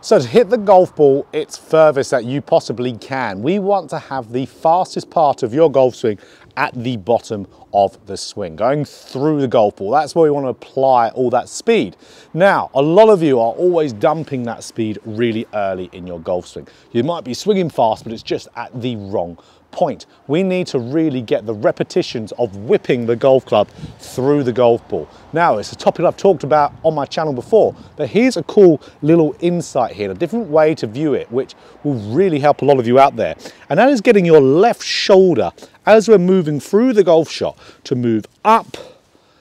So to hit the golf ball its furthest that you possibly can, we want to have the fastest part of your golf swing at the bottom of the swing, going through the golf ball. That's where we want to apply all that speed. Now, a lot of you are always dumping that speed really early in your golf swing. You might be swinging fast, but it's just at the wrong point. We need to really get the repetitions of whipping the golf club through the golf ball. Now, it's a topic I've talked about on my channel before, but here's a cool little insight here, a different way to view it, which will really help a lot of you out there. And that is getting your left shoulder, as we're moving through the golf shot, to move up,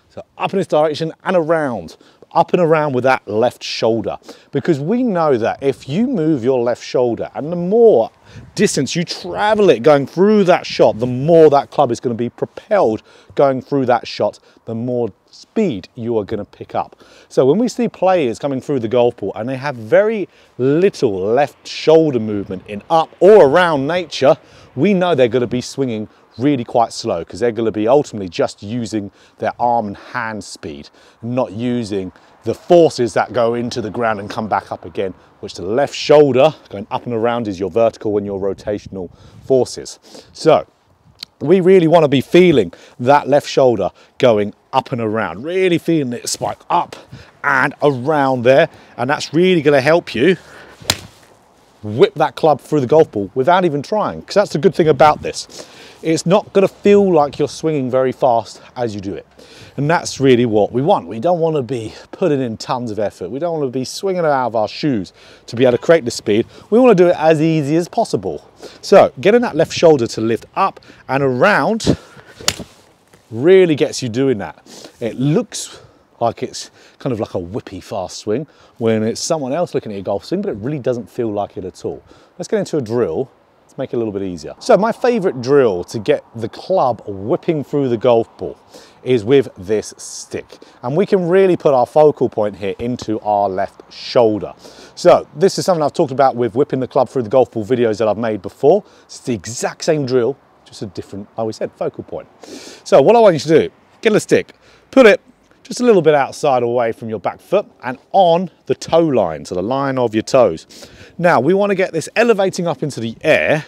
so up in this direction and around. Up and around with that left shoulder, because we know that if you move your left shoulder and the more distance you travel it going through that shot, the more that club is going to be propelled going through that shot, the more speed you are going to pick up. So when we see players coming through the golf ball and they have very little left shoulder movement in up or around nature, we know they're going to be swinging really quite slow, because they're going to be ultimately just using their arm and hand speed, not using the forces that go into the ground and come back up again, which the left shoulder going up and around is your vertical and your rotational forces. So we really want to be feeling that left shoulder going up and around, really feeling it spike up and around there, and that's really going to help you whip that club through the golf ball without even trying, because that's the good thing about this. It's not going to feel like you're swinging very fast as you do it. And that's really what we want. We don't want to be putting in tons of effort. We don't want to be swinging it out of our shoes to be able to create the speed. We want to do it as easy as possible. So getting that left shoulder to lift up and around really gets you doing that. It looks like it's kind of like a whippy fast swing when it's someone else looking at your golf swing, but it really doesn't feel like it at all. Let's get into a drill. Make it a little bit easier. So my favorite drill to get the club whipping through the golf ball is with this stick. And we can really put our focal point here into our left shoulder. So this is something I've talked about with whipping the club through the golf ball videos that I've made before. It's the exact same drill, just a different, like we said, focal point. So what I want you to do, get a stick, put it just a little bit outside away from your back foot and on the toe line, so the line of your toes. Now we want to get this elevating up into the air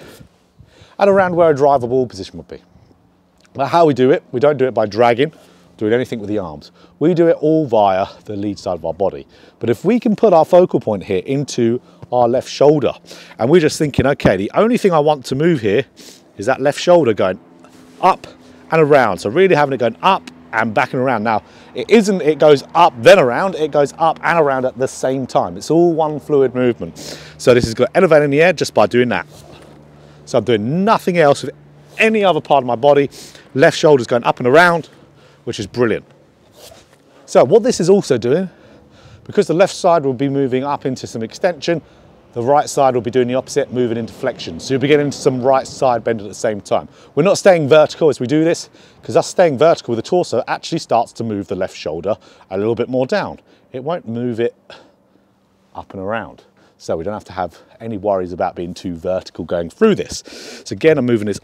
at around where a driver ball position would be. Now how we do it, we don't do it by dragging, doing anything with the arms. We do it all via the lead side of our body. But if we can put our focal point here into our left shoulder, and we're just thinking, okay, the only thing I want to move here is that left shoulder going up and around. So really having it going up and back and around. Now, it goes up then around, it goes up and around at the same time. It's all one fluid movement. So this is going to elevate in the air just by doing that. So I'm doing nothing else with any other part of my body. Left shoulder's going up and around, which is brilliant. So what this is also doing, because the left side will be moving up into some extension, the right side will be doing the opposite, moving into flexion. So you'll be getting into some right side bend at the same time. We're not staying vertical as we do this, because us staying vertical with the torso actually starts to move the left shoulder a little bit more down. It won't move it up and around. So we don't have to have any worries about being too vertical going through this. So again, I'm moving this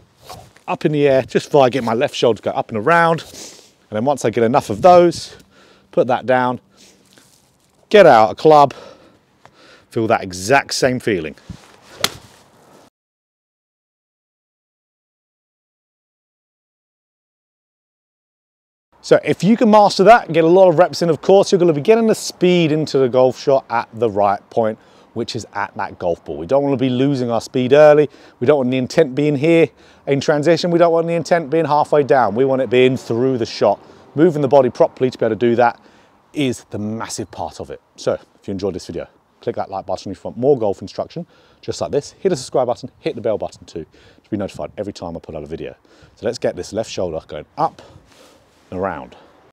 up in the air just before I get my left shoulder to go up and around. And then once I get enough of those, put that down, get out a club, feel that exact same feeling. So if you can master that, get a lot of reps in, of course, you're going to be getting the speed into the golf shot at the right point, which is at that golf ball. We don't want to be losing our speed early. We don't want the intent being here in transition. We don't want the intent being halfway down. We want it being through the shot. Moving the body properly to be able to do that is the massive part of it. So if you enjoyed this video, click that like button if you want more golf instruction, just like this. Hit the subscribe button, hit the bell button too, to be notified every time I put out a video. So let's get this left shoulder going up and around.